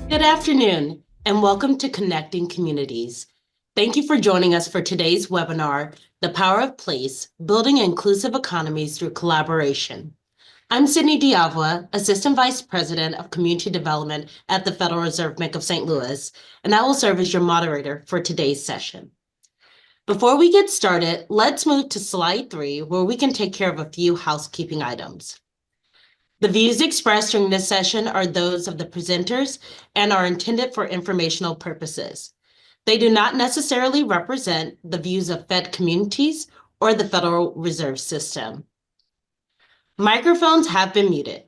Good afternoon, and welcome to Connecting Communities. Thank you for joining us for today's webinar, The Power of Place, Building Inclusive Economies Through Collaboration. I'm Sydney Diavua, Assistant Vice President of Community Development at the Federal Reserve Bank of St. Louis, and I will serve as your moderator for today's session. Before we get started, let's move to slide 3, where we can take care of a few housekeeping items. The views expressed during this session are those of the presenters and are intended for informational purposes. They do not necessarily represent the views of Fed communities or the Federal Reserve System. Microphones have been muted.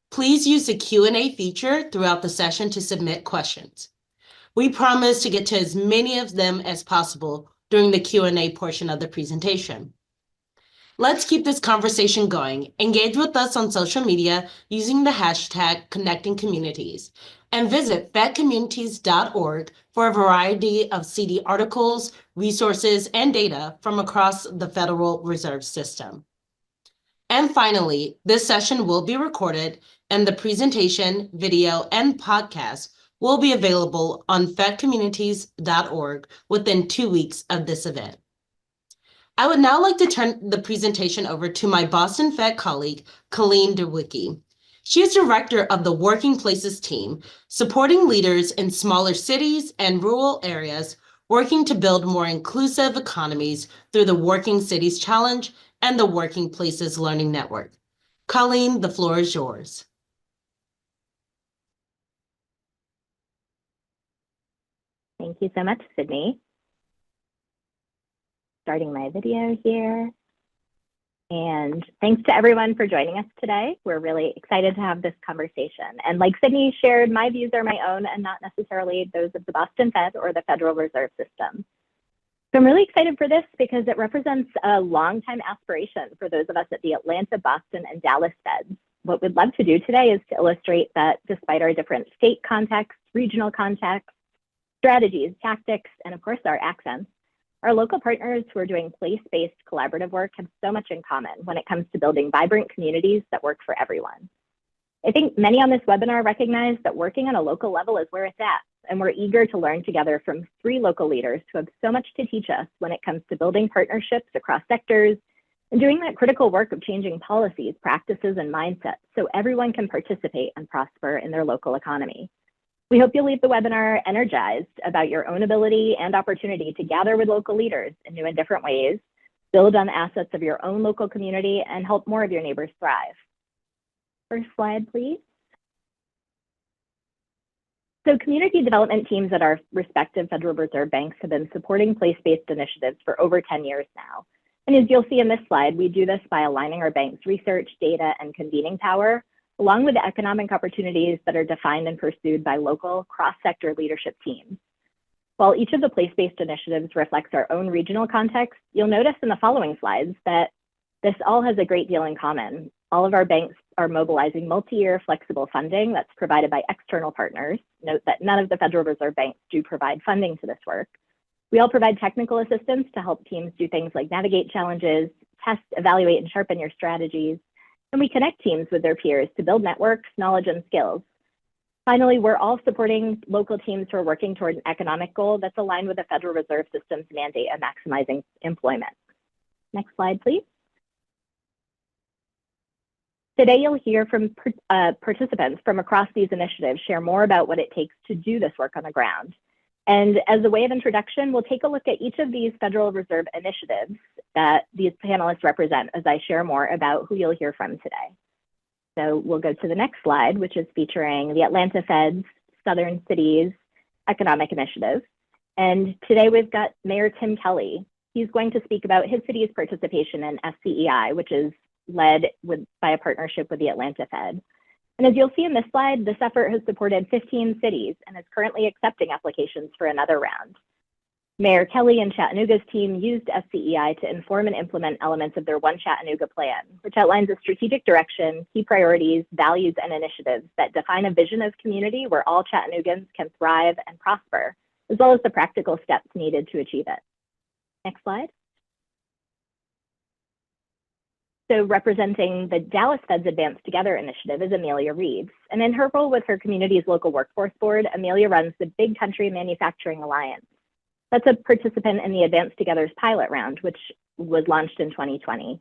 Please use the Q&A feature throughout the session to submit questions. We promise to get to as many of them as possible during the Q&A portion of the presentation. Let's keep this conversation going. Engage with us on social media using the hashtag #ConnectingCommunities and visit fedcommunities.org for a variety of CD articles, resources, and data from across the Federal Reserve System. And finally, this session will be recorded and the presentation, video, and podcast will be available on fedcommunities.org within 2 weeks of this event. I would now like to turn the presentation over to my Boston Fed colleague, Colleen DeWicki. She is director of the Working Places team, supporting leaders in smaller cities and rural areas, working to build more inclusive economies through the Working Cities Challenge and the Working Places Learning Network. Colleen, the floor is yours. Thank you so much, Sydney. Starting my video here. And thanks to everyone for joining us today. We're really excited to have this conversation. And like Sydney shared, my views are my own and not necessarily those of the Boston Fed or the Federal Reserve System. So I'm really excited for this because it represents a longtime aspiration for those of us at the Atlanta, Boston, and Dallas Feds. What we'd love to do today is to illustrate that despite our different state contexts, regional contexts, strategies, tactics, and of course our accents, our local partners who are doing place-based collaborative work have so much in common when it comes to building vibrant communities that work for everyone. I think many on this webinar recognize that working on a local level is where it's at, and we're eager to learn together from 3 local leaders who have so much to teach us when it comes to building partnerships across sectors and doing that critical work of changing policies, practices, and mindsets so everyone can participate and prosper in their local economy. We hope you'll leave the webinar energized about your own ability and opportunity to gather with local leaders in new and different ways, build on the assets of your own local community, and help more of your neighbors thrive. First slide, please. So community development teams at our respective Federal Reserve banks have been supporting place-based initiatives for over 10 years now. And as you'll see in this slide, we do this by aligning our bank's research, data, and convening power along with the economic opportunities that are defined and pursued by local cross-sector leadership teams. While each of the place-based initiatives reflects our own regional context, you'll notice in the following slides that this all has a great deal in common. All of our banks are mobilizing multi-year flexible funding that's provided by external partners. Note that none of the Federal Reserve banks do provide funding to this work. We all provide technical assistance to help teams do things like navigate challenges, test, evaluate, and sharpen your strategies. And we connect teams with their peers to build networks, knowledge, and skills. Finally, we're all supporting local teams who are working toward an economic goal that's aligned with the Federal Reserve System's mandate of maximizing employment. Next slide, please. Today, you'll hear from participants from across these initiatives share more about what it takes to do this work on the ground. And as a way of introduction, we'll take a look at each of these Federal Reserve initiatives that these panelists represent as I share more about who you'll hear from today. So we'll go to the next slide, which is featuring the Atlanta Fed's Southern Cities Economic Initiative. And today we've got Mayor Tim Kelly. He's going to speak about his city's participation in SCEI, which is led by a partnership with the Atlanta Fed. And as you'll see in this slide, this effort has supported 15 cities and is currently accepting applications for another round. Mayor Kelly and Chattanooga's team used SCEI to inform and implement elements of their One Chattanooga plan, which outlines a strategic direction, key priorities, values, and initiatives that define a vision of community where all Chattanoogans can thrive and prosper, as well as the practical steps needed to achieve it. Next slide. So representing the Dallas Fed's Advance Together initiative is Amelia Reeves. And in her role with her community's local workforce board, Amelia runs the Big Country Manufacturing Alliance. That's a participant in the Advance Together's pilot round, which was launched in 2020.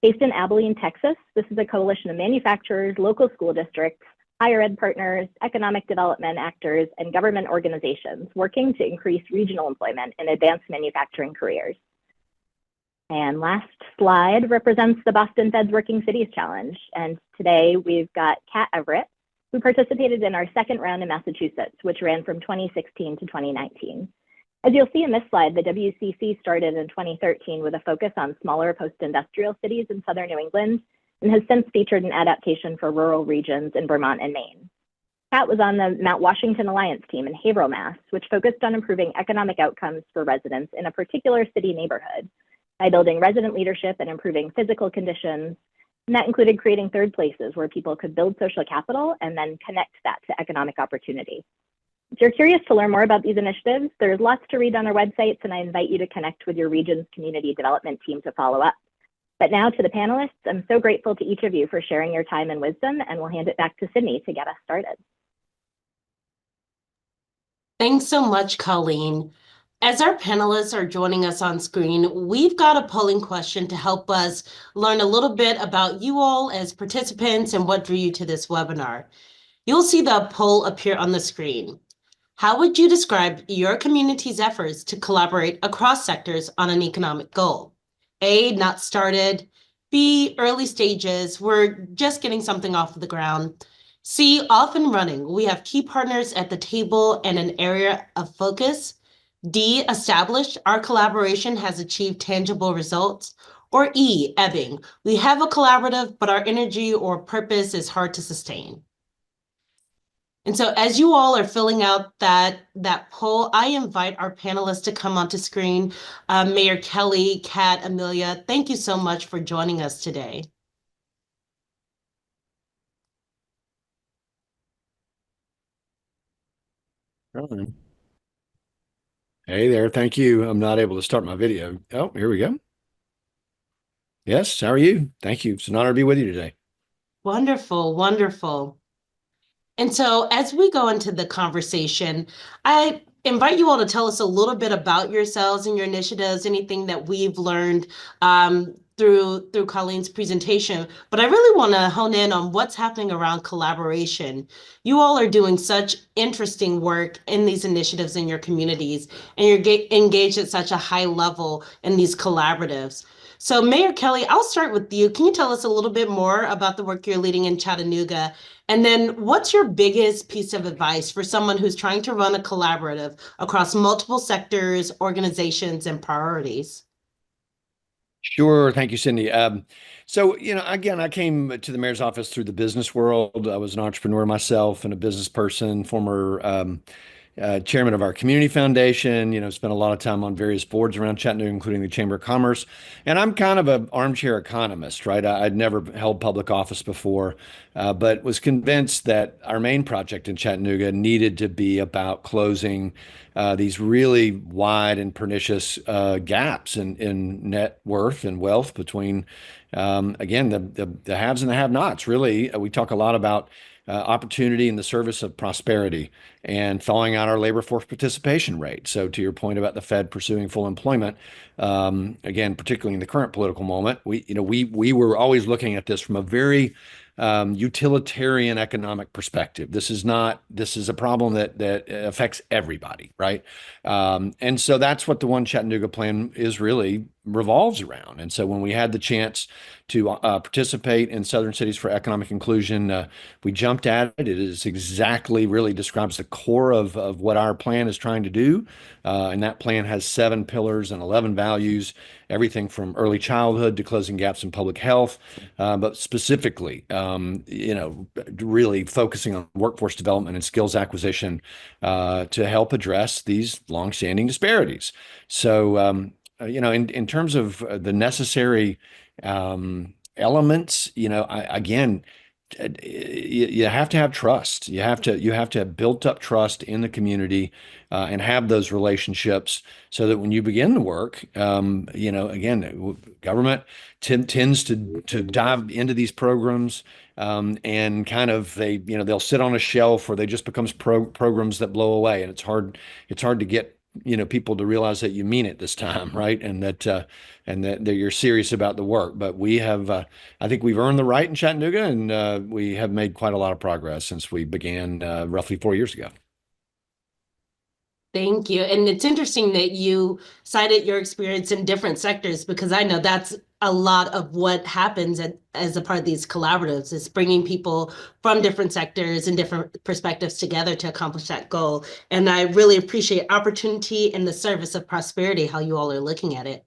Based in Abilene, Texas, this is a coalition of manufacturers, local school districts, higher ed partners, economic development actors, and government organizations working to increase regional employment in advanced manufacturing careers. And last slide represents the Boston Fed's Working Cities Challenge. And today we've got Kat Everett, who participated in our second round in Massachusetts, which ran from 2016 to 2019. As you'll see in this slide, the WCC started in 2013 with a focus on smaller post-industrial cities in southern New England and has since featured an adaptation for rural regions in Vermont and Maine. Kat was on the Mount Washington Alliance team in Haverhill, Mass, which focused on improving economic outcomes for residents in a particular city neighborhood by building resident leadership and improving physical conditions. And that included creating third places where people could build social capital and then connect that to economic opportunity. If you're curious to learn more about these initiatives, there's lots to read on our websites, and I invite you to connect with your region's community development team to follow up. But now to the panelists, I'm so grateful to each of you for sharing your time and wisdom, and we'll hand it back to Sydney to get us started. Thanks so much, Colleen. As our panelists are joining us on screen, we've got a polling question to help us learn a little bit about you all as participants and what drew you to this webinar. You'll see the poll appear on the screen. How would you describe your community's efforts to collaborate across sectors on an economic goal? A, not started. B, early stages. We're just getting something off the ground. C, off and running. We have key partners at the table and an area of focus. D, established. Our collaboration has achieved tangible results. Or E, ebbing. We have a collaborative, but our energy or purpose is hard to sustain. And so as you all are filling out that poll, I invite our panelists to come onto screen. Mayor Kelly, Kat, Amelia, thank you so much for joining us today. Hey there, thank you. I'm not able to start my video. Oh, here we go. Yes, how are you? Thank you. It's an honor to be with you today. Wonderful, wonderful. And so as we go into the conversation, I invite you all to tell us a little bit about yourselves and your initiatives, anything that we've learned through Colleen's presentation. But I really want to hone in on what's happening around collaboration. You all are doing such interesting work in these initiatives in your communities, and you're engaged at such a high level in these collaboratives. So Mayor Kelly, I'll start with you. Can you tell us a little bit more about the work you're leading in Chattanooga? And then what's your biggest piece of advice for someone who's trying to run a collaborative across multiple sectors, organizations, and priorities? Sure. Thank you, Cindy. So, again, I came to the mayor's office through the business world. I was an entrepreneur myself and a business person, former chairman of our community foundation, spent a lot of time on various boards around Chattanooga, including the Chamber of Commerce. And I'm kind of an armchair economist, right? I'd never held public office before, but was convinced that our main project in Chattanooga needed to be about closing these really wide and pernicious gaps in net worth and wealth between, again, the haves and the have-nots. Really, we talk a lot about opportunity in the service of prosperity and thawing out our labor force participation rate. So to your point about the Fed pursuing full employment, again, particularly in the current political moment, we were always looking at this from a very utilitarian economic perspective. This is a problem that affects everybody, right? And so that's what the One Chattanooga plan is really revolves around. And so when we had the chance to participate in Southern Cities for Economic Inclusion, we jumped at it. It is exactly really describes the core of what our plan is trying to do. And that plan has 7 pillars and 11 values, everything from early childhood to closing gaps in public health, but specifically, really focusing on workforce development and skills acquisition to help address these longstanding disparities. So, in terms of the necessary elements, again, you have to have trust. You have to have built up trust in the community, and have those relationships so that when you begin to work, again, government tends to dive into these programs, and kind of they'll sit on a shelf, or they just becomes programs that blow away, and it's hard to get people to realize that you mean it this time, right? And that you're serious about the work. But we have, I think we've earned the right in Chattanooga, and we have made quite a lot of progress since we began roughly 4 years ago. Thank you. And it's interesting that you cited your experience in different sectors, because I know that's a lot of what happens as a part of these collaboratives, is bringing people from different sectors and different perspectives together to accomplish that goal. And I really appreciate opportunity and the service of prosperity, how you all are looking at it.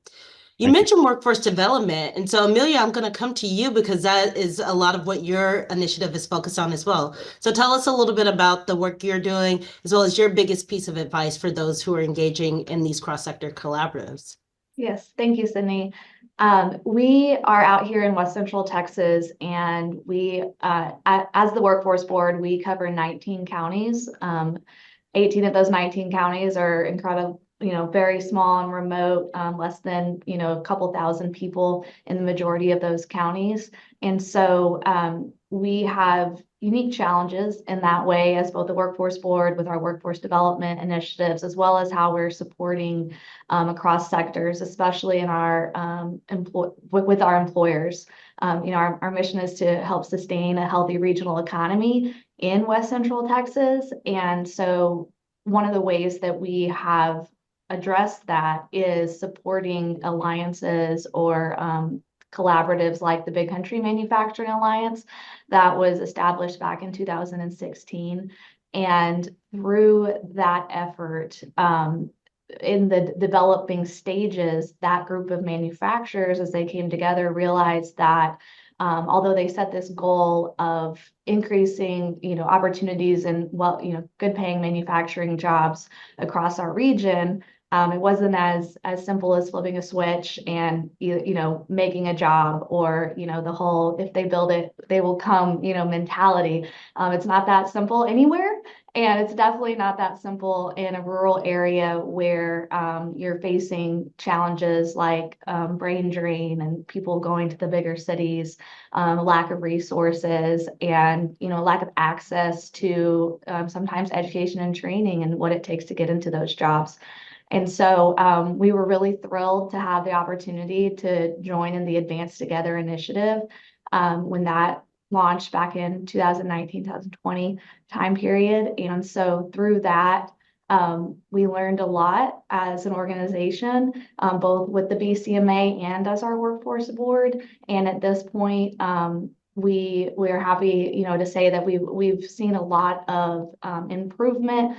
You Thank you. mentioned workforce development. And so, Amelia, I'm going to come to you because that is a lot of what your initiative is focused on as well. So tell us a little bit about the work you're doing, as well as your biggest piece of advice for those who are engaging in these cross-sector collaboratives. Yes, thank you, Sydney. We are out here in West Central Texas, and we, as the Workforce Board, we cover 19 counties. 18 of those 19 counties are incredible, very small and remote, less than, a couple thousand people in the majority of those counties. And so we have unique challenges in that way, as both the Workforce Board with our workforce development initiatives, as well as how we're supporting across sectors, especially in our with our employers. Our mission is to help sustain a healthy regional economy in West Central Texas. And so one of the ways that we have addressed that is supporting alliances or collaboratives like the Big Country Manufacturing Alliance that was established back in 2016. And through that effort, in the developing stages, that group of manufacturers, as they came together, realized that although they set this goal of increasing, opportunities and good paying manufacturing jobs across our region, it wasn't as simple as flipping a switch and making a job, or the whole "if they build it, they will come" mentality. It's not that simple anywhere. And it's definitely not that simple in a rural area where you're facing challenges like brain drain and people going to the bigger cities, lack of resources, and lack of access to sometimes education and training and what it takes to get into those jobs. And so we were really thrilled to have the opportunity to join in the Advance Together initiative when that launched back in 2019, 2020 time period. And so through that, we learned a lot as an organization, both with the BCMA and as our workforce board. And at this point, we're happy, to say that we've seen a lot of improvement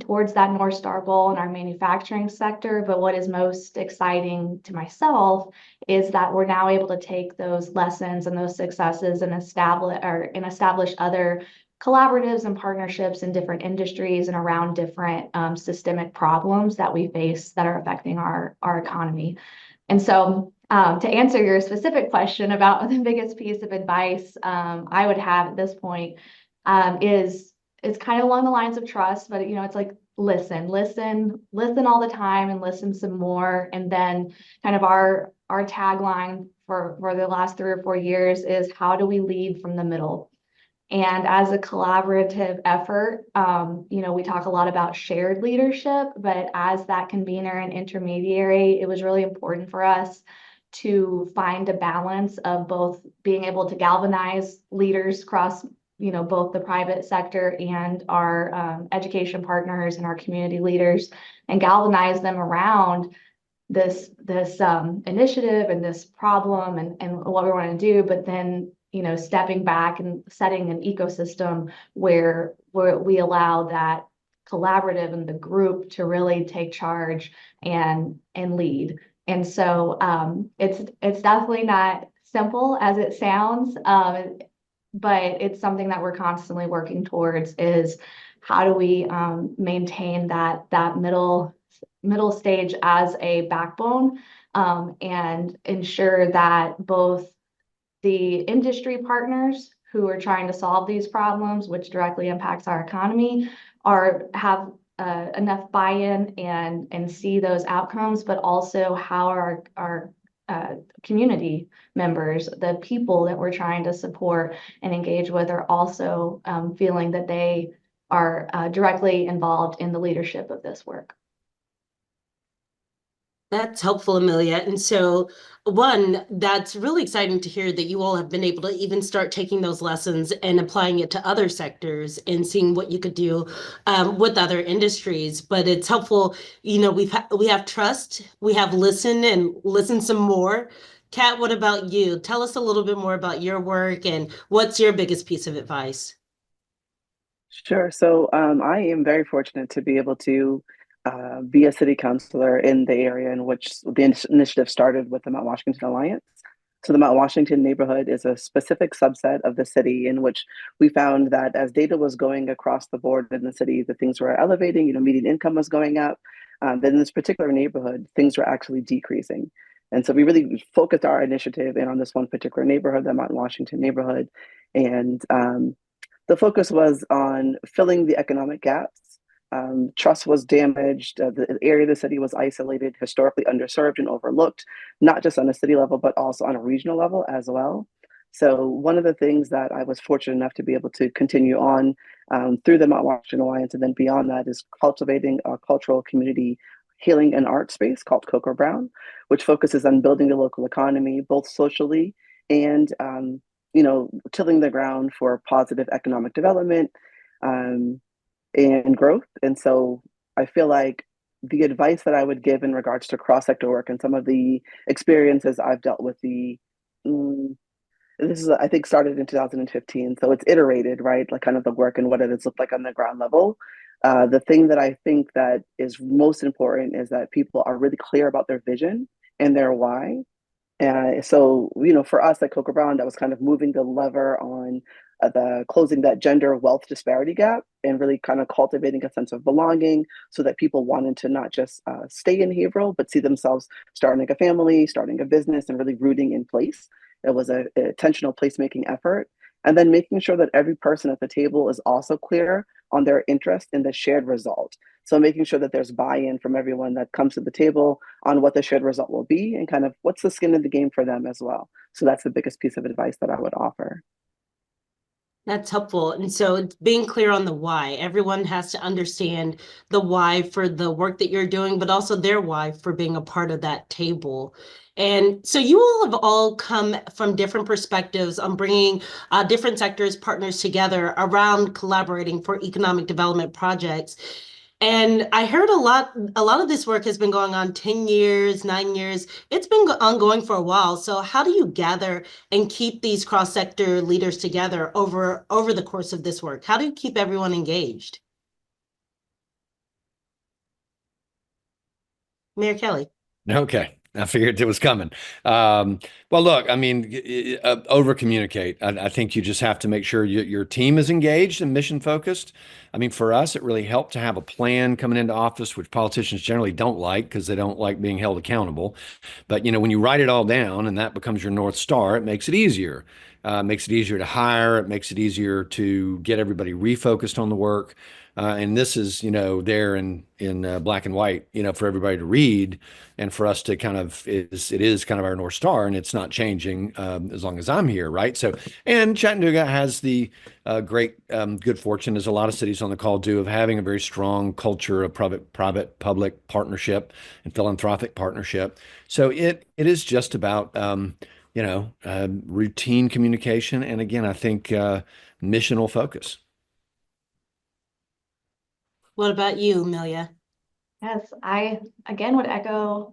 towards that North Star goal in our manufacturing sector. But what is most exciting to myself is that we're now able to take those lessons and those successes and establish other collaboratives and partnerships in different industries and around different systemic problems that we face that are affecting our economy. And so to answer your specific question about the biggest piece of advice I would have at this point is it's kind of along the lines of trust, but it's like listen all the time and listen some more. And then kind of our tagline for the last 3 or 4 years is, how do we lead from the middle? And as a collaborative effort, we talk a lot about shared leadership, but as that convener and intermediary, it was really important for us to find a balance of both being able to galvanize leaders across both the private sector and our education partners and our community leaders, and galvanize them around this initiative and this problem and what we want to do, but then stepping back and setting an ecosystem where we allow that collaborative and the group to really take charge and lead. And so it's definitely not simple as it sounds, but it's something that we're constantly working towards, is how do we maintain that middle stage as a backbone, and ensure that both the industry partners who are trying to solve these problems, which directly impacts our economy, have enough buy-in and see those outcomes, but also how our community members, the people that we're trying to support and engage with, are also feeling that they are directly involved in the leadership of this work. That's helpful, Amelia. And so, one, that's really exciting to hear that you all have been able to even start taking those lessons and applying it to other sectors and seeing what you could do with other industries. But it's helpful, we have trust, we have listen and listen some more. Kat, what about you? Tell us a little bit more about your work and what's your biggest piece of advice? Sure. So I am very fortunate to be able to be a city councilor in the area in which the initiative started with the Mount Washington Alliance. So the Mount Washington neighborhood is a specific subset of the city in which we found that as data was going across the board in the city, the things were elevating, median income was going up. But in this particular neighborhood, things were actually decreasing. And so we really focused our initiative in on this one particular neighborhood, the Mount Washington neighborhood. And the focus was on filling the economic gaps. Trust was damaged. The area of the city was isolated, historically underserved and overlooked, not just on a city level, but also on a regional level as well. So one of the things that I was fortunate enough to be able to continue on through the Mount Washington Alliance and then beyond that is cultivating a cultural community healing and art space called Coco Brown, which focuses on building the local economy, both socially and tilling the ground for positive economic development and growth. And so I feel like the advice that I would give in regards to cross-sector work and some of the experiences I've dealt with this is, I think, started in 2015. So it's iterated, right? Like kind of the work and what it has looked like on the ground level. The thing that I think that is most important is that people are really clear about their vision and their why. So, for us at Coco Brown, that was kind of moving the lever on the closing that gender wealth disparity gap and really kind of cultivating a sense of belonging so that people wanted to not just stay in Haverhill, but see themselves starting a family, starting a business, and really rooting in place. It was a intentional placemaking effort. And then making sure that every person at the table is also clear on their interest in the shared result. So making sure that there's buy-in from everyone that comes to the table on what the shared result will be and kind of what's the skin in the game for them as well. So that's the biggest piece of advice that I would offer. That's helpful. And so it's being clear on the why. Everyone has to understand the why for the work that you're doing, but also their why for being a part of that table. And so you all have all come from different perspectives on bringing different sectors, partners together around collaborating for economic development projects. And I heard a lot of this work has been going on 10 years, 9 years. It's been ongoing for a while. So how do you gather and keep these cross-sector leaders together over the course of this work? How do you keep everyone engaged? Mayor Kelly. Okay. I figured it was coming. Well, look, I mean, over communicate. I think you just have to make sure your team is engaged and mission focused. I mean, for us, it really helped to have a plan coming into office, which politicians generally don't like because they don't like being held accountable. But, when you write it all down and that becomes your North Star, it makes it easier. Makes it easier to hire. It makes it easier to get everybody refocused on the work. And this is, there in black and white, for everybody to read and for us to it is kind of our North Star and it's not changing as long as I'm here, right? So, and Chattanooga has the great good fortune, as a lot of cities on the call do, of having a very strong culture of private-public partnership and philanthropic partnership. So it is just about, routine communication. And again, I think missional focus. What about you, Amelia? Yes, I again would echo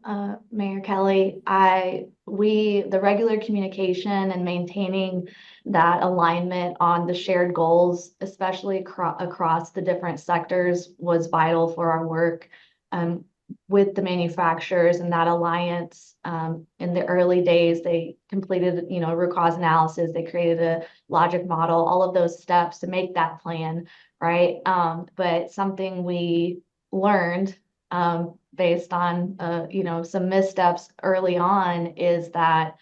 Mayor Kelly. The regular communication and maintaining that alignment on the shared goals, especially across the different sectors, was vital for our work with the manufacturers and that alliance. In the early days, they completed, root cause analysis. They created a logic model, all of those steps to make that plan, right? But something we learned based on some missteps early on is that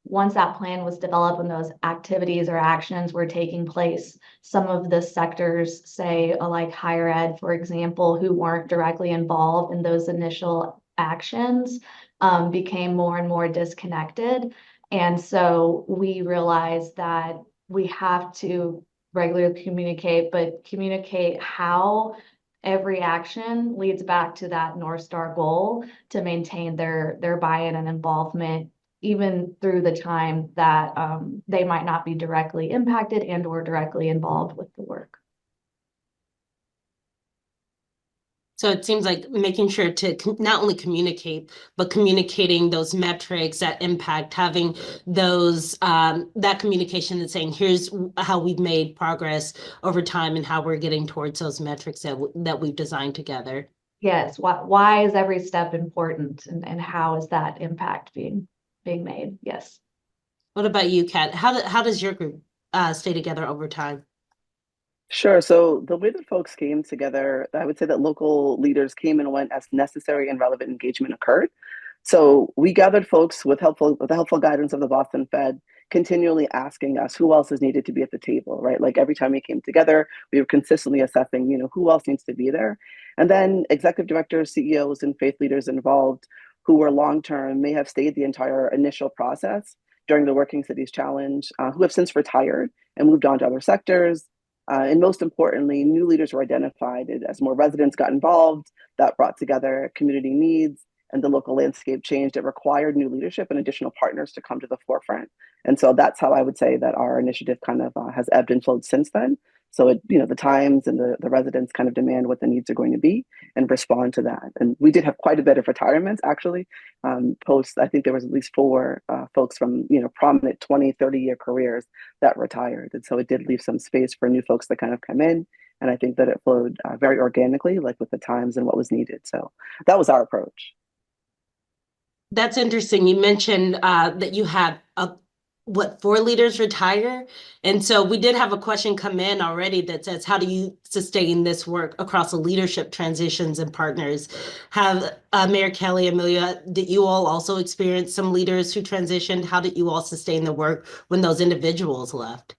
once that plan was developed and those activities or actions were taking place, some of the sectors, say like higher ed, for example, who weren't directly involved in those initial actions, became more and more disconnected. And so we realized that we have to regularly communicate, but communicate how every action leads back to that North Star goal to maintain their buy-in and involvement, even through the time that they might not be directly impacted and or directly involved with the work. So it seems like making sure to not only communicate, but communicating those metrics that impact, having those that communication and saying, here's how we've made progress over time and how we're getting towards those metrics that we've designed together. Yes, why is every step important, and how is that impact being made? Yes. What about you, Kat? How does your group stay together over time? Sure. So the way that folks came together, I would say that local leaders came and went as necessary and relevant engagement occurred. So we gathered folks with the helpful guidance of the Boston Fed, continually asking us who else is needed to be at the table, right? Like every time we came together, we were consistently assessing, who else needs to be there. And then executive directors, CEOs, and faith leaders involved who were long-term may have stayed the entire initial process during the Working Cities Challenge, who have since retired and moved on to other sectors. And most importantly, new leaders were identified as more residents got involved. That brought together community needs, and the local landscape changed. It required new leadership and additional partners to come to the forefront. And so that's how I would say that our initiative kind of has ebbed and flowed since then. So the times and the residents kind of demand what the needs are going to be and respond to that. And we did have quite a bit of retirements actually. Post, I think there was at least 4 folks from prominent 20, 30-year careers that retired. And so it did leave some space for new folks to kind of come in. And I think that it flowed very organically, like with the times and what was needed. So that was our approach. That's interesting. You mentioned that you had 4 leaders retire. And so we did have a question come in already that says, how do you sustain this work across the leadership transitions and partners? Have Mayor Kelly, Amelia, did you all also experience some leaders who transitioned? How did you all sustain the work when those individuals left?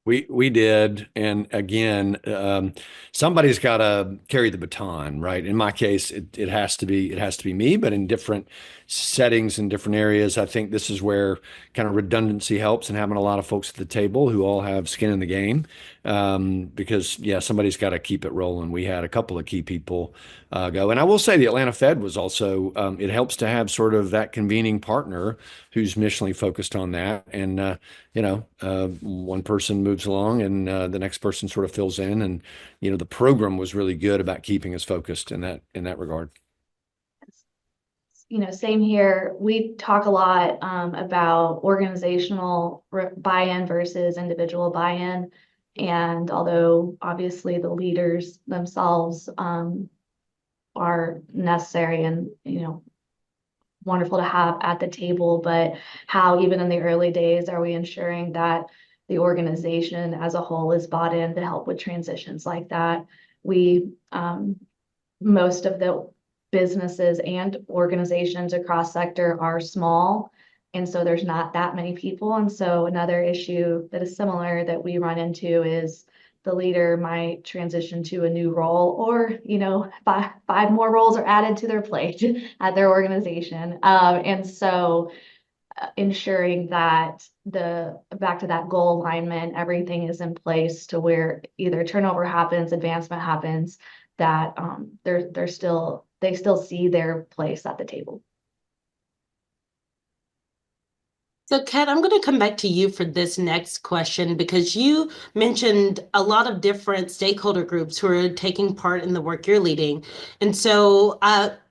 We did, and again, somebody's got to carry the baton, right? In my case, it has to be me, but in different settings and different areas, I think this is where kind of redundancy helps, and having a lot of folks at the table who all have skin in the game, because yeah, somebody's got to keep it rolling. We had a couple of key people go, and I will say the Atlanta Fed was also. It helps to have sort of that convening partner who's missionally focused on that, and one person moves along and the next person sort of fills in, and the program was really good about keeping us focused in that regard. Same here. We talk a lot about organizational buy-in versus individual buy-in, and although obviously the leaders themselves are necessary and wonderful to have at the table, but how even in the early days are we ensuring that the organization as a whole is bought in to help with transitions like that? We most of the businesses and organizations across sector are small, and so there's not that many people. And so another issue that is similar that we run into is the leader might transition to a new role, or five more roles are added to their plate at their organization, and so ensuring that back to that goal alignment, everything is in place to where either turnover happens, advancement happens, that they still see their place at the table. So, Kat, I'm going to come back to you for this next question because you mentioned a lot of different stakeholder groups who are taking part in the work you're leading. And so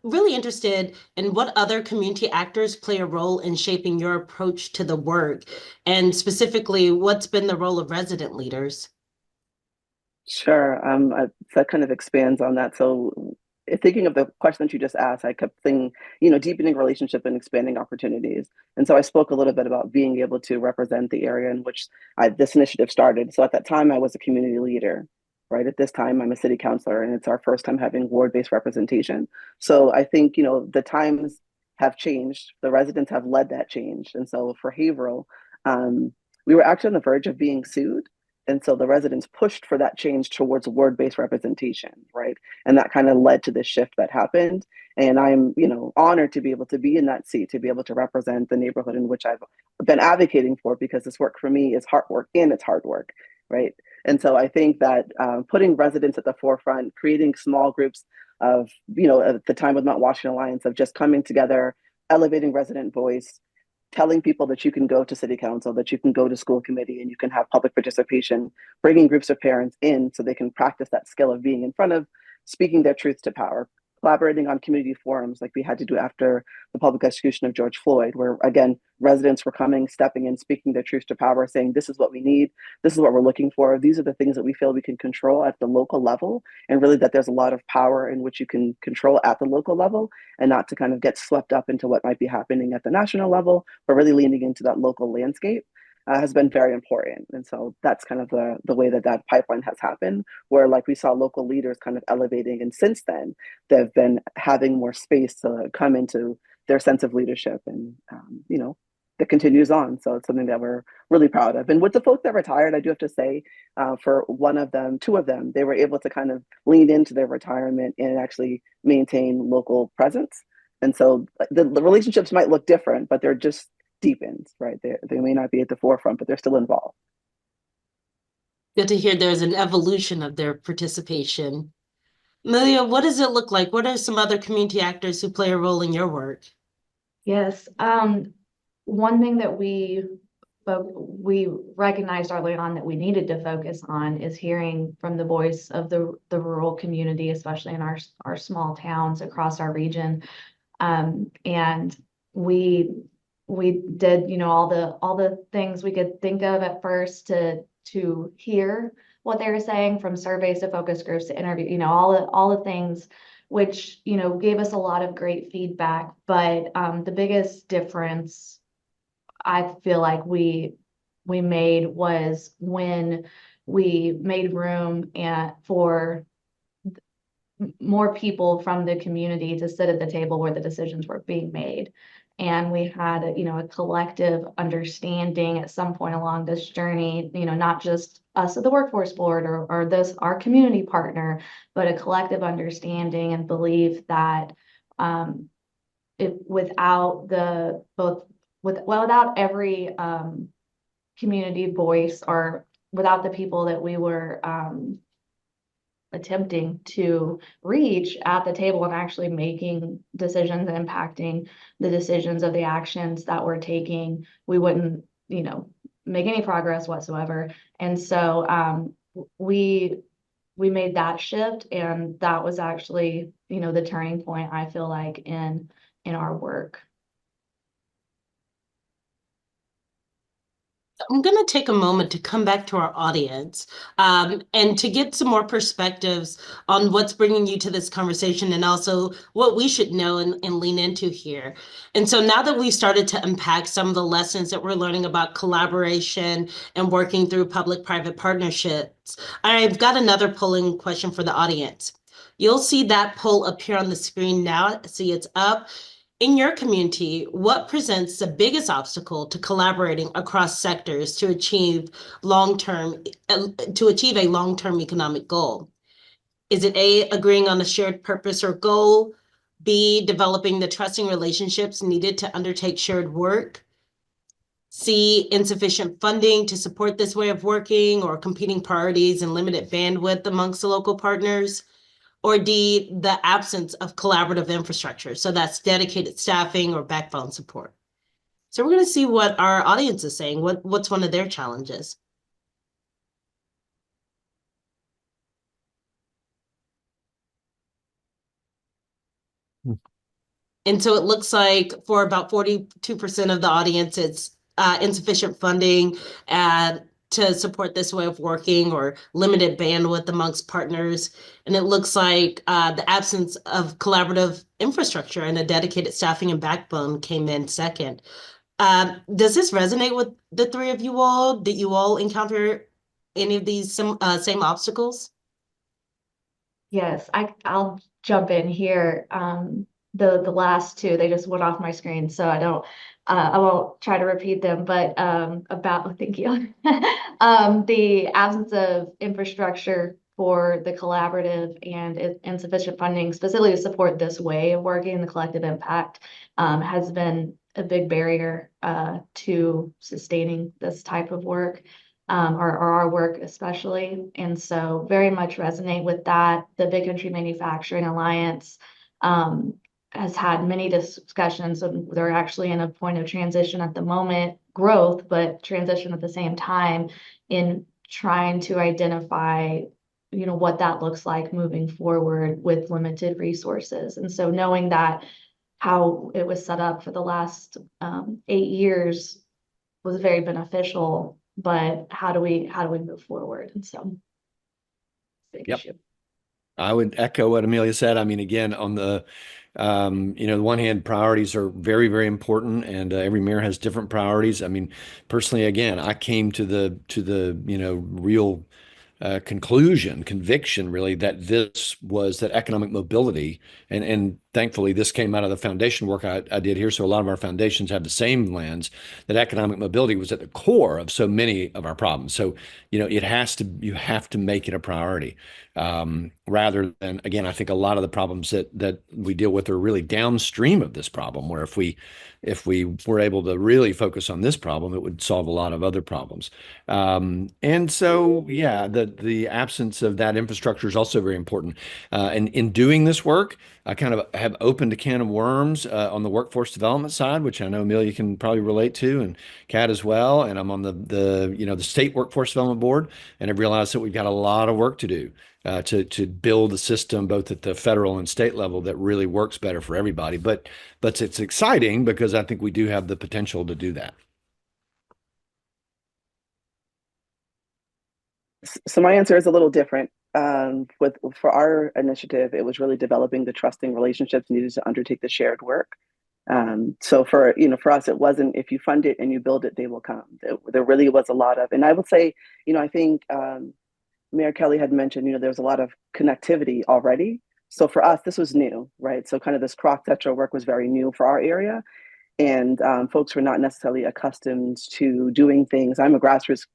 really interested in what other community actors play a role in shaping your approach to the work, and specifically, what's been the role of resident leaders? Sure. That kind of expands on that. So thinking of the question that you just asked, I kept thinking, deepening relationship and expanding opportunities. And so I spoke a little bit about being able to represent the area in which this initiative started. So at that time, I was a community leader, right? At this time, I'm a city councilor, and it's our first time having ward-based representation. So I think, the times have changed. The residents have led that change. And so for Haverhill, we were actually on the verge of being sued. And so the residents pushed for that change towards ward-based representation, right? And that kind of led to the shift that happened. And I'm, honored to be able to be in that seat, to be able to represent the neighborhood in which I've been advocating for, because this work for me is hard work and it's hard work, right? And so I think that putting residents at the forefront, creating small groups of, at the time with Mount Washington Alliance, of just coming together, elevating resident voice, telling people that you can go to city council, that you can go to school committee, and you can have public participation, bringing groups of parents in so they can practice that skill of being in front of, speaking their truth to power, collaborating on community forums like we had to do after the public execution of George Floyd, where again, residents were coming, stepping in, speaking their truth to power, saying, this is what we need, this is what we're looking for, these are the things that we feel we can control at the local level, and really that there's a lot of power in which you can control at the local level, and not to kind of get swept up into what might be happening at the national level, but really leaning into that local landscape. Has been very important. And so that's kind of the way that pipeline has happened, where like we saw local leaders kind of elevating. And since then, they've been having more space to come into their sense of leadership. And, that continues on. So it's something that we're really proud of. And with the folks that retired, I do have to say, for two of them, they were able to kind of lean into their retirement and actually maintain local presence. And so the relationships might look different, but they're just deepened, right? They may not be at the forefront, but they're still involved. Good to hear there's an evolution of their participation. Malia, what does it look like? What are some other community actors who play a role in your work? Yes. One thing that we recognized early on that we needed to focus on is hearing from the voice of the rural community, especially in our small towns across our region. And we did, all the things we could think of at first to hear what they were saying, from surveys to focus groups to interview, all the things, which, gave us a lot of great feedback. But the biggest difference I feel like we made was when we made room for more people from the community to sit at the table where the decisions were being made. And we had a collective understanding at some point along this journey, not just us at the workforce board or our community partner, but a collective understanding and belief that without every community voice, or without the people that we were attempting to reach at the table and actually making decisions and impacting the decisions of the actions that we're taking, we wouldn't, make any progress whatsoever. And so we made that shift, and that was actually, the turning point, I feel like, in our work. I'm going to take a moment to come back to our audience and to get some more perspectives on what's bringing you to this conversation, and also what we should know and lean into here. And so now that we've started to unpack some of the lessons that we're learning about collaboration and working through public-private partnerships, I've got another polling question for the audience. You'll see that poll appear on the screen now. See, it's up. In your community, what presents the biggest obstacle to collaborating across sectors to achieve a long-term economic goal? Is it A, agreeing on a shared purpose or goal? B, developing the trusting relationships needed to undertake shared work? C, insufficient funding to support this way of working, or competing priorities and limited bandwidth amongst the local partners? Or D, the absence of collaborative infrastructure. So that's dedicated staffing or backbone support. So we're going to see what our audience is saying. What's one of their challenges? And so it looks like for about 42% of the audience, it's insufficient funding to support this way of working, or limited bandwidth amongst partners. And it looks like the absence of collaborative infrastructure and a dedicated staffing and backbone came in second. Does this resonate with the three of you all? Did you all encounter any of these same obstacles? Yes, I'll jump in here. the last two, they just went off my screen, so I won't try to repeat them, but thank you. The absence of infrastructure for the collaborative and insufficient funding specifically to support this way of working, the collective impact, has been a big barrier to sustaining this type of work, or our work especially. And so very much resonate with that. The Big Country Manufacturing Alliance has had many discussions, and they're actually in a point of transition at the moment, growth, but transition at the same time, in trying to identify, what that looks like moving forward with limited resources. And so knowing that how it was set up for the last 8 years was very beneficial, but how do we move forward? And so big Yep. issue. I would echo what Amelia said. I mean, again, on the the one hand, priorities are very, very important, and every mayor has different priorities. I mean, personally, again, I came to the real conviction, really, that that economic mobility, and thankfully this came out of the foundation work I did here. So a lot of our foundations have the same lens, that economic mobility was at the core of so many of our problems. So, you have to make it a priority, rather than, again, I think a lot of the problems that we deal with are really downstream of this problem, where if we were able to really focus on this problem, it would solve a lot of other problems. And so, yeah, the absence of that infrastructure is also very important. And in doing this work, I kind of have opened a can of worms on the workforce development side, which I know Amelia can probably relate to, and Kat as well. And I'm on the state workforce development board, and I've realized that we've got a lot of work to do to build a system both at the federal and state level that really works better for everybody. But it's exciting because I think we do have the potential to do that. So my answer is a little different. For our initiative, it was really developing the trusting relationships needed to undertake the shared work. So for us, it wasn't, if you fund it and you build it, they will come. There really was a lot of, and I would say, I think Mayor Kelly had mentioned, there's a lot of connectivity already. So for us, this was new, right? So kind of this cross-sector work was very new for our area. And folks were not necessarily accustomed to doing things. I'm a grassroots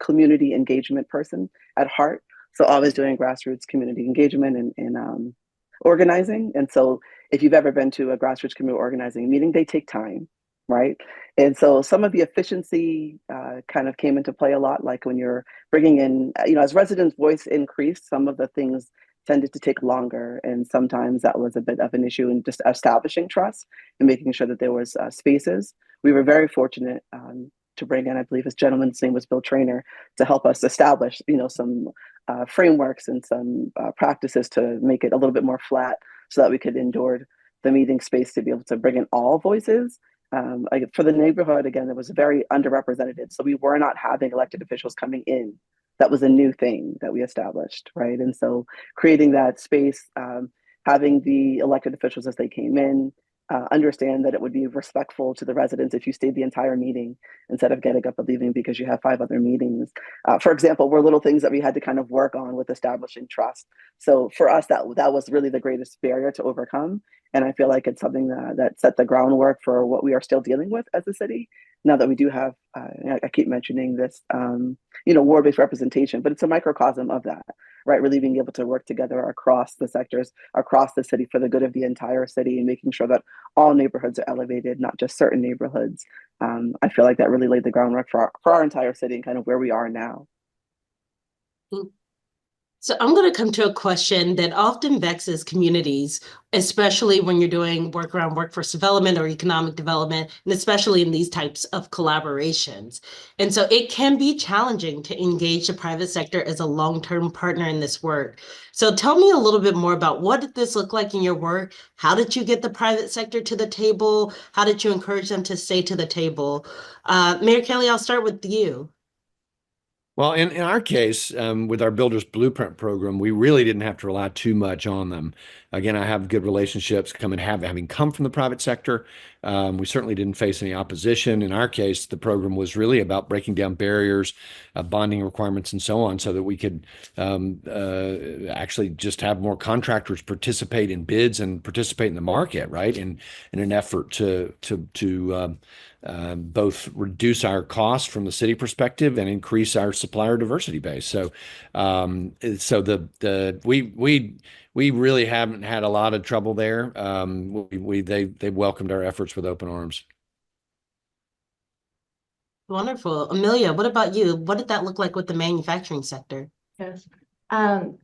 community engagement person at heart. So always doing grassroots community engagement and organizing. And so if you've ever been to a grassroots community organizing meeting, they take time, right? And so some of the efficiency kind of came into play a lot, like when you're bringing in, as residents' voice increased, some of the things tended to take longer. And sometimes that was a bit of an issue in just establishing trust and making sure that there was spaces. We were very fortunate to bring in, I believe his gentleman's name was Bill Trainer, to help us establish, some frameworks and some practices to make it a little bit more flat so that we could endure the meeting space to be able to bring in all voices. For the neighborhood, again, it was very underrepresented. So we were not having elected officials coming in. That was a new thing that we established, right? And so creating that space, having the elected officials as they came in, understand that it would be respectful to the residents if you stayed the entire meeting instead of getting up and leaving because you have 5 other meetings. For example, were little things that we had to kind of work on with establishing trust. So for us, that was really the greatest barrier to overcome. And I feel like it's something that set the groundwork for what we are still dealing with as a city. Now that we do have, I keep mentioning this, ward-based representation, but it's a microcosm of that, right? Really being able to work together across the sectors, across the city for the good of the entire city, and making sure that all neighborhoods are elevated, not just certain neighborhoods. I feel like that really laid the groundwork for our entire city and kind of where we are now. So I'm going to come to a question that often vexes communities, especially when you're doing work around workforce development or economic development, and especially in these types of collaborations. And so it can be challenging to engage the private sector as a long-term partner in this work. So tell me a little bit more about what did this look like in your work? How did you get the private sector to the table? How did you encourage them to stay to the table? Mayor Kelly, I'll start with you. Well, in our case, with our Builders Blueprint program, we really didn't have to rely too much on them. Again, I have good relationships having come from the private sector. We certainly didn't face any opposition. In our case, the program was really about breaking down barriers, bonding requirements, and so on, so that we could actually just have more contractors participate in bids and participate in the market, right? In an effort to both reduce our costs from the city perspective and increase our supplier diversity base. So we really haven't had a lot of trouble there. They welcomed our efforts with open arms. Wonderful. Amelia, what about you? What did that look like with the manufacturing sector? Yes. So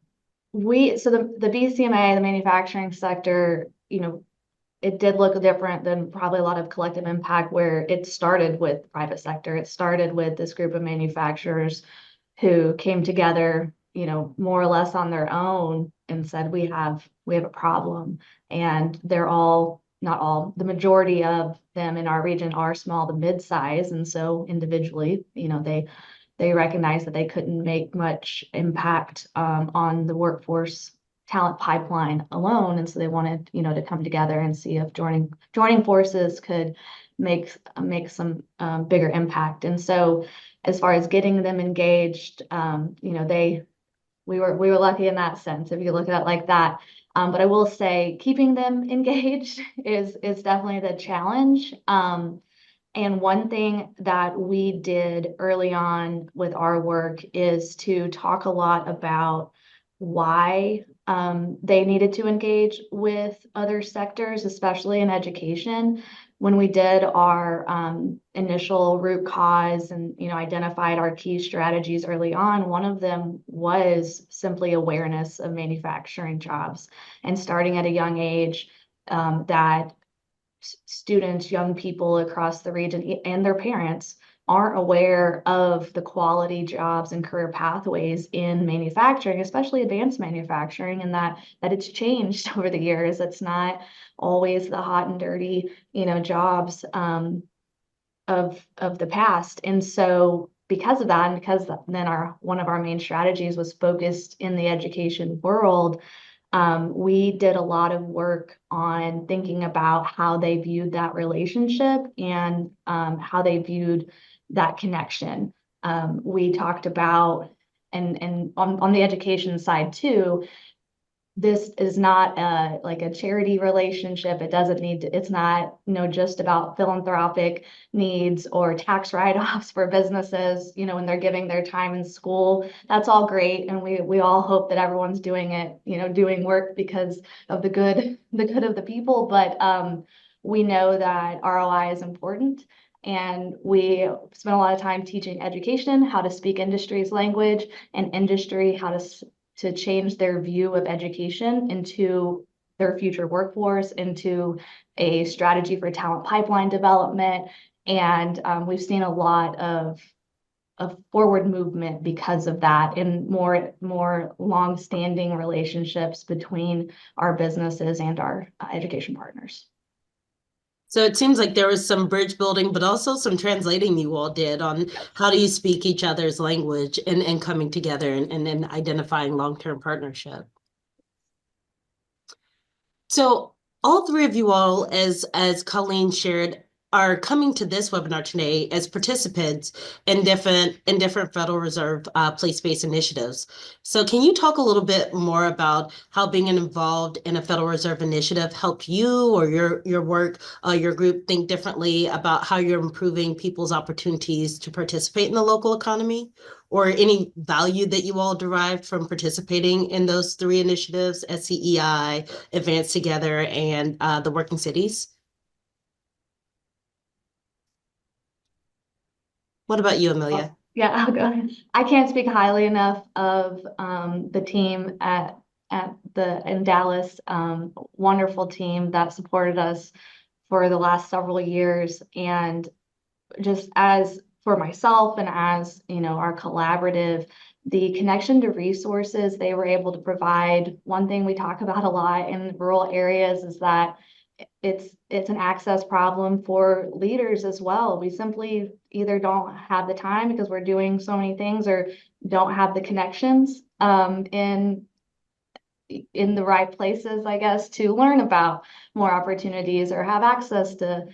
the BCMA, the manufacturing sector, it did look different than probably a lot of collective impact, where it started with private sector. It started with this group of manufacturers who came together, more or less on their own and said, we have a problem. And they're all, not all, the majority of them in our region are small to mid-size. And so individually, they recognized that they couldn't make much impact on the workforce talent pipeline alone. And so they wanted, to come together and see if joining forces could make some bigger impact. And so as far as getting them engaged, we were lucky in that sense, if you look at it like that. But I will say keeping them engaged is definitely the challenge. And one thing that we did early on with our work is to talk a lot about why they needed to engage with other sectors, especially in education. When we did our initial root cause and identified our key strategies early on, one of them was simply awareness of manufacturing jobs, and starting at a young age, that students, young people across the region and their parents aren't aware of the quality jobs and career pathways in manufacturing, especially advanced manufacturing, and that it's changed over the years. It's not always the hot and dirty, jobs of the past. And so because of that, and because then one of our main strategies was focused in the education world, we did a lot of work on thinking about how they viewed that relationship and how they viewed that connection. We talked about, and on the education side too, this is not like a charity relationship. It doesn't need to, it's not, just about philanthropic needs or tax write-offs for businesses, when they're giving their time in school. That's all great. And we all hope that everyone's doing it, doing work because of the good of the people. But we know that ROI is important. And we spent a lot of time teaching education, how to speak industry's language, and industry, how to change their view of education into their future workforce, into a strategy for talent pipeline development. And we've seen a lot of forward movement because of that, and more long-standing relationships between our businesses and our education partners. So it seems like there was some bridge building, but also some translating you all did on how do you speak each other's language and coming together and then identifying long-term partnership. So all three of you all, as Colleen shared, are coming to this webinar today as participants in different Federal Reserve place-based initiatives. So can you talk a little bit more about how being involved in a Federal Reserve initiative helped you or your work, your group think differently about how you're improving people's opportunities to participate in the local economy, or any value that you all derived from participating in those three initiatives, SCEI, Advance Together, and the Working Cities? What about you, Amelia? Yeah, I'll go ahead. I can't speak highly enough of the team in Dallas, wonderful team that supported us for the last several years. And just as for myself and as our collaborative, the connection to resources they were able to provide. One thing we talk about a lot in rural areas is that it's an access problem for leaders as well. We simply either don't have the time because we're doing so many things, or don't have the connections in the right places, I guess, to learn about more opportunities or have access to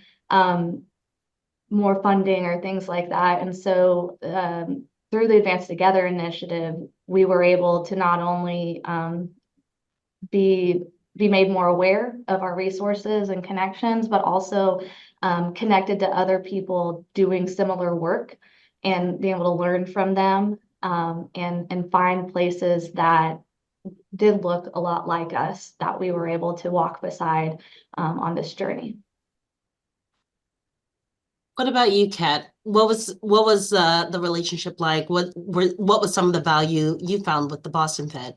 more funding or things like that. And so through the Advance Together initiative, we were able to not only be made more aware of our resources and connections, but also connected to other people doing similar work and being able to learn from them, and find places that did look a lot like us that we were able to walk beside on this journey. What about you, Kat? What was the relationship like? What was some of the value you found with the Boston Fed?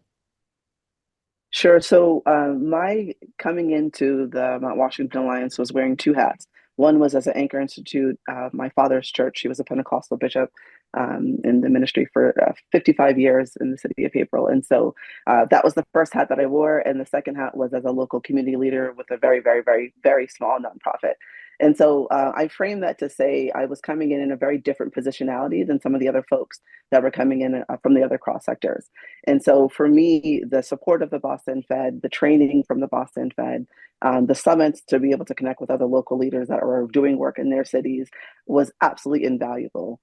Sure. So my coming into the Mount Washington Alliance was wearing two hats. One was as an anchor institute. My father's church, he was a Pentecostal bishop in the ministry for 55 years in the city of April. And so that was the first hat that I wore. And the second hat was as a local community leader with a very, very, very, very small nonprofit. And so I frame that to say I was coming in a very different positionality than some of the other folks that were coming in from the other cross sectors. And so for me, the support of the Boston Fed, the training from the Boston Fed, the summits to be able to connect with other local leaders that were doing work in their cities was absolutely invaluable.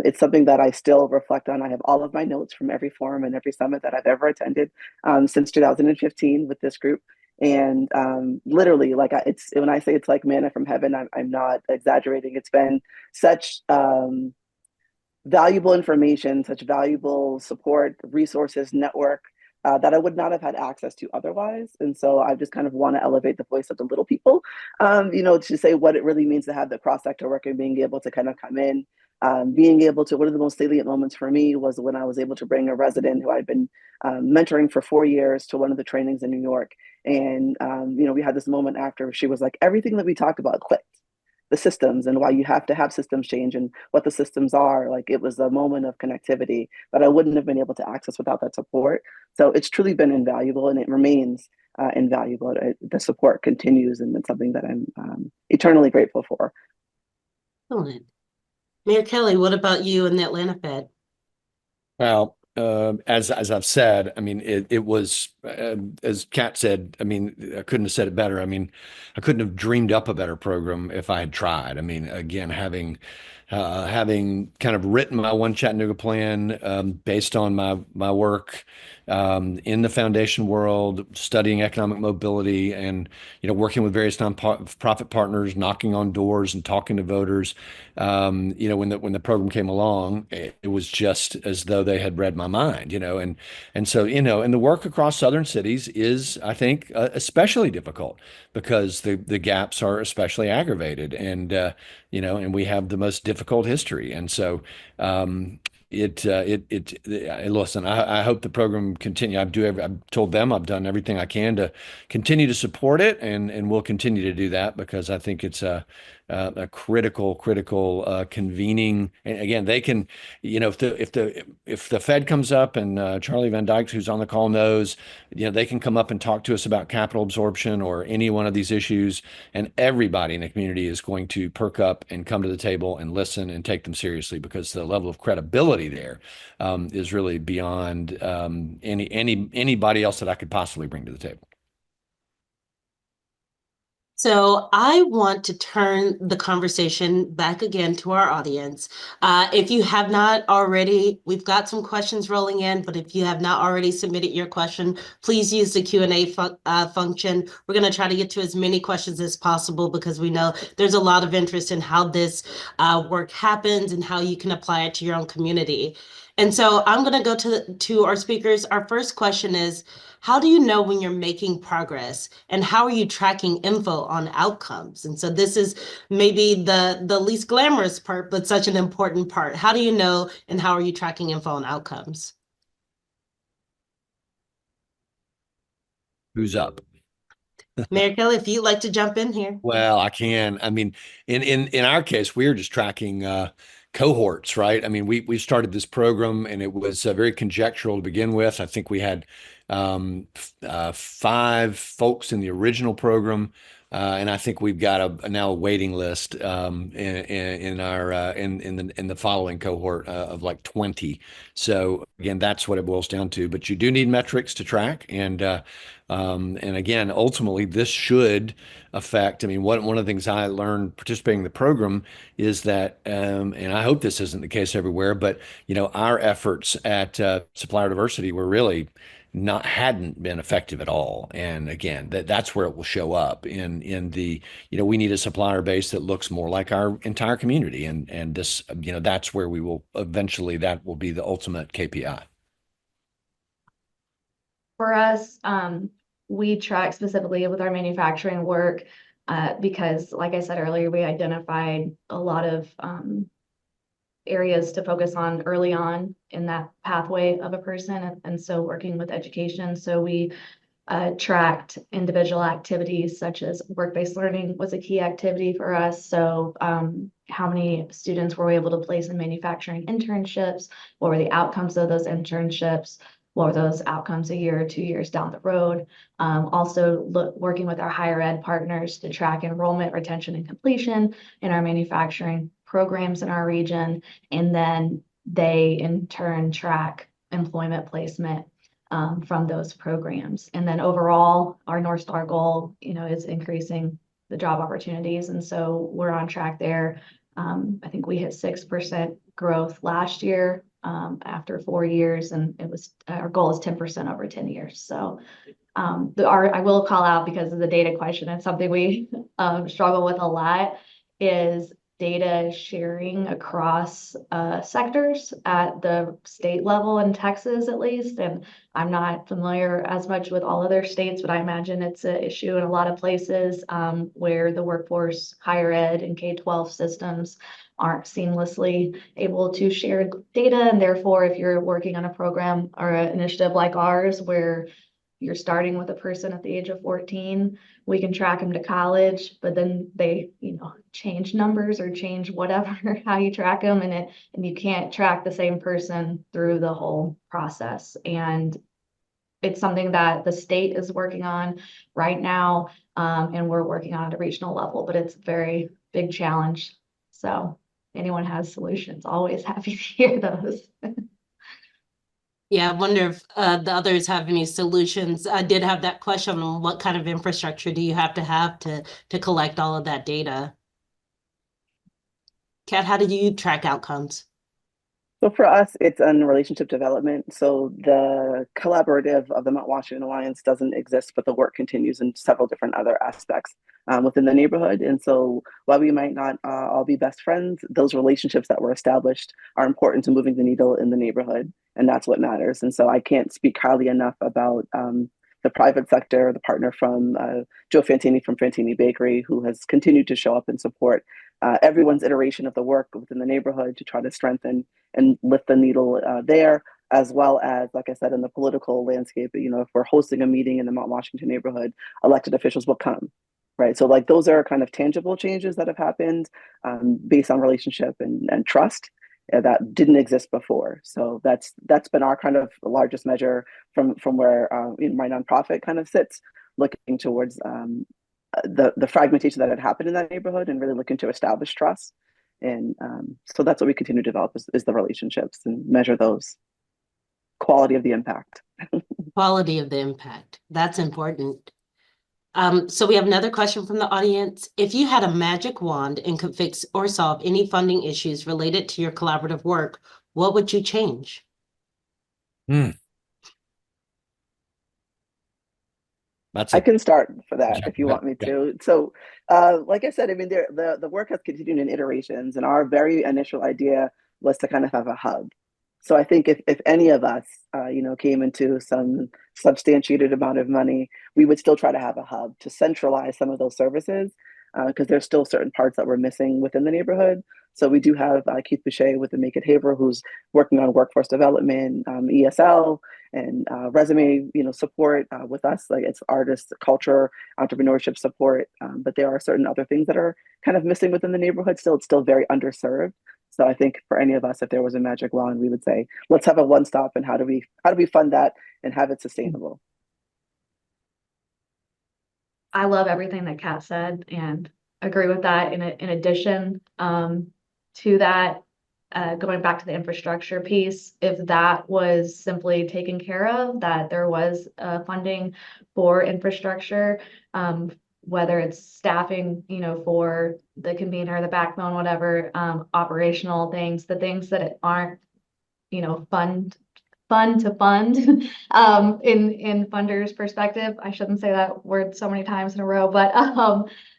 It's something that I still reflect on. I have all of my notes from every forum and every summit that I've ever attended since 2015 with this group. And literally, like it's when I say it's like manna from heaven, I'm not exaggerating. It's been such valuable information, such valuable support, resources, network that I would not have had access to otherwise. And so I just kind of want to elevate the voice of the little people, to say what it really means to have the cross sector work and being able to kind of come in. Being able to, one of the most salient moments for me was when I was able to bring a resident who I'd been mentoring for 4 years to one of the trainings in New York. And, we had this moment after she was like, everything that we talked about clicked. The systems and why you have to have systems change and what the systems are. Like it was a moment of connectivity that I wouldn't have been able to access without that support. So it's truly been invaluable and it remains invaluable. The support continues and it's something that I'm eternally grateful for. Excellent. Mayor Kelly, what about you and the Atlanta Fed? Well, as I've said, I mean, it was as Kat said. I mean, I couldn't have said it better. I mean, I couldn't have dreamed up a better program if I had tried. I mean, again, having kind of written my One Chattanooga plan based on my work in the foundation world, studying economic mobility, and working with various nonprofit partners, knocking on doors and talking to voters. When the program came along, it was just as though they had read my mind. And so and the work across southern cities is, I think, especially difficult because the gaps are especially aggravated, and and we have the most difficult history. And so listen, I hope the program continue. I've told them I've done everything I can to continue to support it, and we'll continue to do that because I think it's a critical convening. And again, they can, if the Fed comes up and Charlie Van Dyke, who's on the call, knows, they can come up and talk to us about capital absorption or any one of these issues, and everybody in the community is going to perk up and come to the table and listen and take them seriously because the level of credibility there is really beyond anybody else that I could possibly bring to the table. So I want to turn the conversation back again to our audience. If you have not already, we've got some questions rolling in, but if you have not already submitted your question, please use the Q&A function. We're going to try to get to as many questions as possible because we know there's a lot of interest in how this work happens and how you can apply it to your own community. And so I'm going to go to our speakers. Our first question is, how do you know when you're making progress, and how are you tracking info on outcomes? And so this is maybe the least glamorous part, but such an important part. How do you know, and how are you tracking info on outcomes? Who's up? Mayor Kelly, if you'd like to jump in here. Well, I can. I mean, in our case, we were just tracking cohorts, right? I mean, we started this program and it was very conjectural to begin with. I think we had 5 folks in the original program. And I think we've got now a waiting list in our in the following cohort of like 20. So again, that's what it boils down to. But you do need metrics to track, and again, ultimately, this should affect. I mean, one of the things I learned participating in the program is that, and I hope this isn't the case everywhere, but our efforts at supplier diversity were really not hadn't been effective at all. And again, that's where it will show up in the, we need a supplier base that looks more like our entire community. And this, that's where we will eventually, that will be the ultimate KPI. For us, we track specifically with our manufacturing work because, like I said earlier, we identified a lot of areas to focus on early on in that pathway of a person. And so working with education. So we tracked individual activities such as work-based learning was a key activity for us. So how many students were we able to place in manufacturing internships? What were the outcomes of those internships? What were those outcomes a year or 2 years down the road? Also working with our higher ed partners to track enrollment, retention, and completion in our manufacturing programs in our region. And then they in turn track employment placement from those programs. And then overall, our North Star goal, is increasing the job opportunities. And so we're on track there. I think we hit 6% growth last year after 4 years, and our goal is 10% over 10 years. So I will call out, because of the data question, it's something we struggle with a lot, is data sharing across sectors at the state level in Texas, at least. And I'm not familiar as much with all other states, but I imagine it's an issue in a lot of places where the workforce, higher ed, and K-12 systems aren't seamlessly able to share data. And therefore, if you're working on a program or an initiative like ours, where you're starting with a person at the age of 14, we can track them to college, but then they, change numbers or change whatever, how you track them. And you can't track the same person through the whole process. And it's something that the state is working on right now. And we're working on at a regional level, but it's a very big challenge. So anyone has solutions, always happy to hear those. Yeah, I wonder if the others have any solutions. I did have that question on what kind of infrastructure do you have to collect all of that data? Kat, how do you track outcomes? So for us, it's in relationship development. So the collaborative of the Mount Washington Alliance doesn't exist, but the work continues in several different other aspects within the neighborhood. And so while we might not all be best friends, those relationships that were established are important to moving the needle in the neighborhood. And that's what matters. And so I can't speak highly enough about the private sector, the partner from Joe Fantini from Fantini Bakery, who has continued to show up and support everyone's iteration of the work within the neighborhood to try to strengthen and lift the needle there, as well as, like I said, in the political landscape. If we're hosting a meeting in the Mount Washington neighborhood, elected officials will come, right? So like those are kind of tangible changes that have happened based on relationship and trust that didn't exist before. So that's been our kind of largest measure from where my nonprofit kind of sits, looking towards the fragmentation that had happened in that neighborhood and really looking to establish trust. And so that's what we continue to develop is the relationships and measure those quality of the impact. Quality of the impact. That's important. So we have another question from the audience. If you had a magic wand and could fix or solve any funding issues related to your collaborative work, what would you change? I can start for that if you want me to. So, like I said, I mean, the work has continued in iterations, and our very initial idea was to kind of have a hub. So I think if any of us, came into some substantiated amount of money, we would still try to have a hub to centralize some of those services because there's still certain parts that we're missing within the neighborhood. So we do have Keith Boucher with the Make It Haver, who's working on workforce development, ESL, and resume, support with us. Like it's artist, culture, entrepreneurship support. But there are certain other things that are kind of missing within the neighborhood. Still, it's still very underserved. So I think for any of us, if there was a magic wand, we would say, let's have a one-stop, and how do we fund that and have it sustainable? I love everything that Kat said and agree with that. In addition, to that, going back to the infrastructure piece, if that was simply taken care of, that there was funding for infrastructure, whether it's staffing, for the convener, the backbone, whatever, operational things, the things that aren't, fun to fund, in funders' perspective. I shouldn't say that word so many times in a row, but,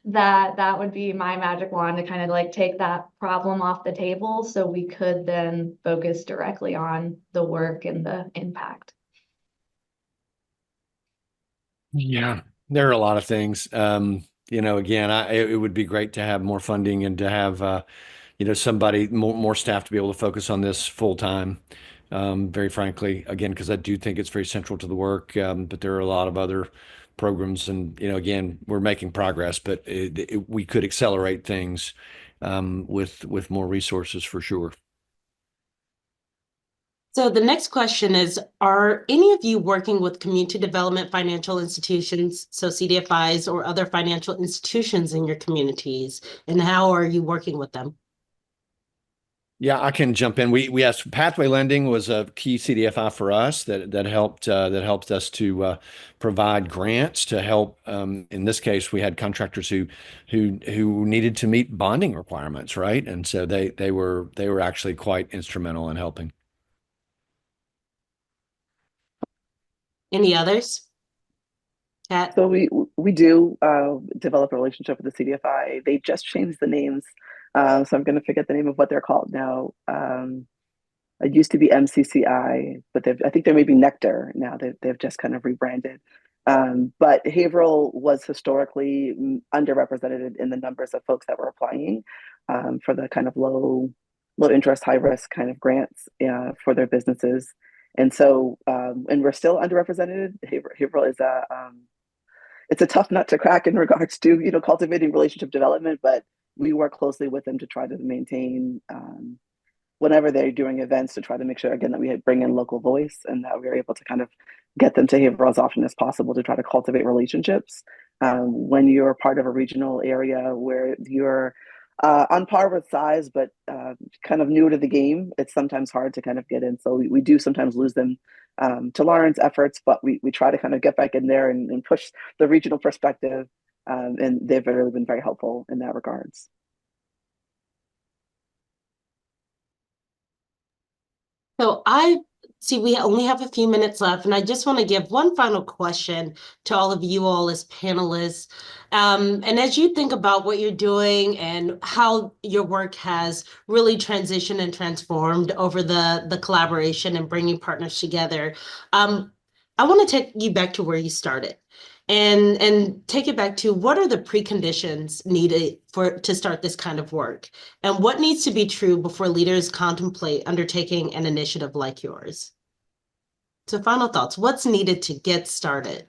that would be my magic wand to kind of like take that problem off the table so we could then focus directly on the work and the impact. Yeah, there are a lot of things. Again, it would be great to have more funding and to have somebody more staff to be able to focus on this full time. Very frankly, again, because I do think it's very central to the work. But there are a lot of other programs, and again, we're making progress, but we could accelerate things with more resources for sure. So the next question is, are any of you working with community development financial institutions, so CDFIs or other financial institutions in your communities, and how are you working with them? Yeah, I can jump in. We asked Pathway Lending was a key CDFI for us that helped us to provide grants to help. In this case, we had contractors who needed to meet bonding requirements, right? And so they were actually quite instrumental in helping. Any others? Kat? So we do develop a relationship with the CDFI. They just changed the names, so I'm going to forget the name of what they're called now. It used to be MCCI, but I think they may be Nectar now. They've just kind of rebranded. But Haverhill was historically underrepresented in the numbers of folks that were applying for the kind of low interest, high risk kind of grants for their businesses. And so, and we're still underrepresented. Haverhill is it's a tough nut to crack in regards to cultivating relationship development, but we work closely with them to try to maintain whenever they're doing events, to try to make sure again that we bring in local voice and that we're able to kind of get them to Haverhill as often as possible to try to cultivate relationships. When you're part of a regional area where you're on par with size, but kind of new to the game, it's sometimes hard to kind of get in. So we do sometimes lose them to Lauren's efforts, but we try to kind of get back in there and push the regional perspective. And they've really been very helpful in that regards. So I see we only have a few minutes left, and I just want to give one final question to all of you all as panelists. And as you think about what you're doing and how your work has really transitioned and transformed over the collaboration and bringing partners together, I want to take you back to where you started. And take it back to what are the preconditions needed to start this kind of work, and what needs to be true before leaders contemplate undertaking an initiative like yours? So final thoughts, what's needed to get started?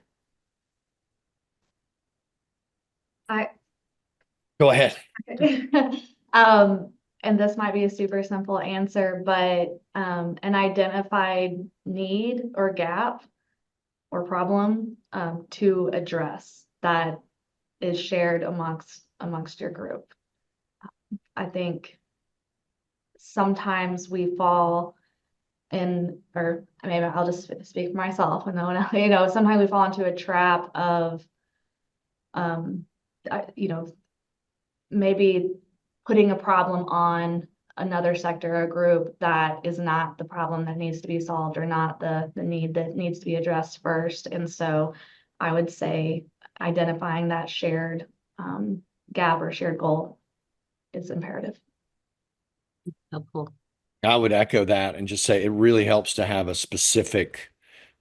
Go ahead. And this might be a super simple answer, but an identified need or gap or problem to address that is shared amongst your group. I think sometimes we fall in, or maybe I'll just speak for myself and no one else, sometimes we fall into a trap of maybe putting a problem on another sector or group that is not the problem that needs to be solved, or not the need that needs to be addressed first. And so I would say identifying that shared gap or shared goal is imperative. Helpful. I would echo that and just say it really helps to have a specific,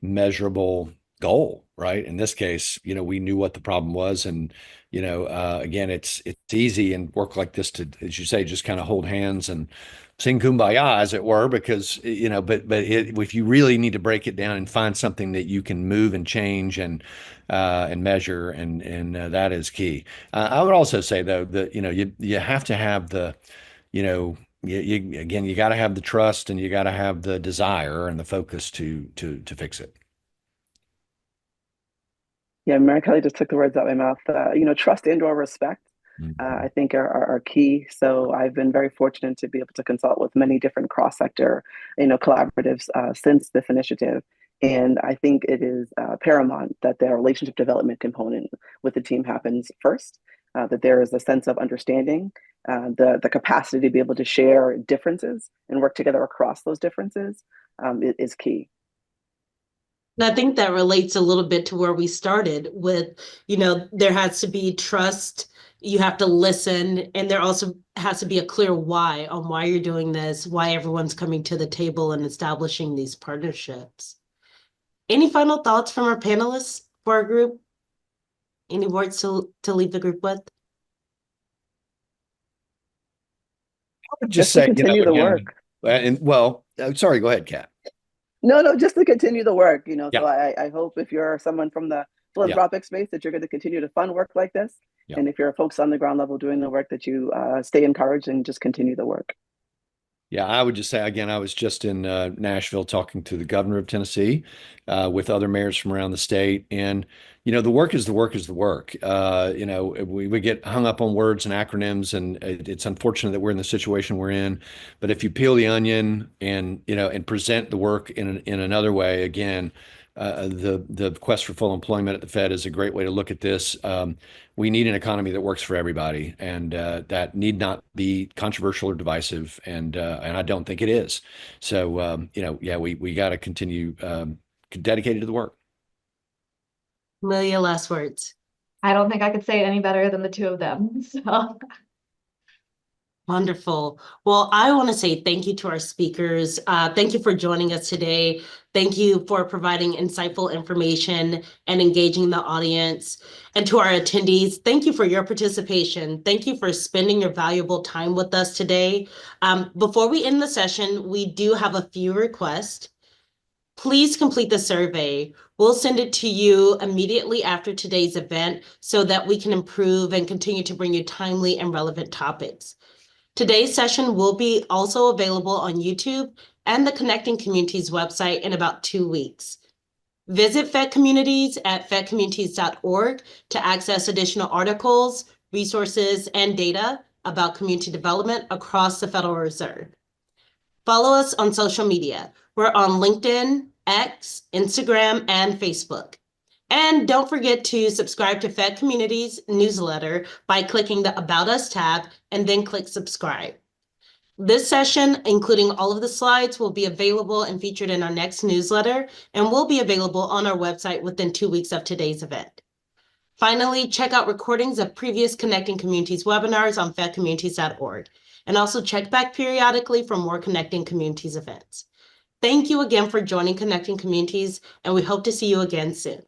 measurable goal, right? In this case, we knew what the problem was, and again, it's easy in work like this to, as you say, just kind of hold hands and sing kumbaya, as it were, because if you really need to break it down and find something that you can move and change and measure, and that is key. I would also say though that you have to have the you got to have the trust, and you got to have the desire and the focus to fix it. Yeah, Mary Kelly just took the words out of my mouth. Trust and/or respect, Mhm. I think are key. So I've been very fortunate to be able to consult with many different cross-sector, collaboratives since this initiative. And I think it is paramount that the relationship development component with the team happens first. That there is a sense of understanding, the capacity to be able to share differences and work together across those differences is key. And I think that relates a little bit to where we started with, there has to be trust. You have to listen, and there also has to be a clear why on why you're doing this, why everyone's coming to the table and establishing these partnerships. Any final thoughts from our panelists for our group? Any words to leave the group with? I would just Just to say, continue the again, work. sorry, go ahead, Kat. No, just to continue the work, Yeah, So I hope if you're someone from the yeah, philanthropic space that you're going to continue to fund work like this. yeah. And if you're folks on the ground level doing the work, that you stay encouraged and just continue the work. Yeah, I would just say again, I was just in Nashville talking to the governor of Tennessee with other mayors from around the state. And, the work is the work is the work. We get hung up on words and acronyms, and it's unfortunate that we're in the situation we're in. But if you peel the onion and, and present the work in another way, again, the quest for full employment at the Fed is a great way to look at this. We need an economy that works for everybody, and that need not be controversial or divisive, and I don't think it is. So we got to continue dedicated to the work. Amelia, last words. I don't think I could say it any better than the two of them. So Wonderful. Well, I want to say thank you to our speakers. Thank you for joining us today. Thank you for providing insightful information and engaging the audience. And to our attendees, thank you for your participation. Thank you for spending your valuable time with us today. Before we end the session, we do have a few requests. Please complete the survey. We'll send it to you immediately after today's event so that we can improve and continue to bring you timely and relevant topics. Today's session will be also available on YouTube and the Connecting Communities website in about 2 weeks. Visit Fed Communities at fedcommunities.org to access additional articles, resources, and data about community development across the Federal Reserve. Follow us on social media. We're on LinkedIn, X, Instagram, and Facebook. And don't forget to subscribe to Fed Communities newsletter by clicking the About Us tab and then click subscribe. This session, including all of the slides, will be available and featured in our next newsletter and will be available on our website within 2 weeks of today's event. Finally, check out recordings of previous Connecting Communities webinars on fedcommunities.org, and also check back periodically for more Connecting Communities events. Thank you again for joining Connecting Communities, and we hope to see you again soon.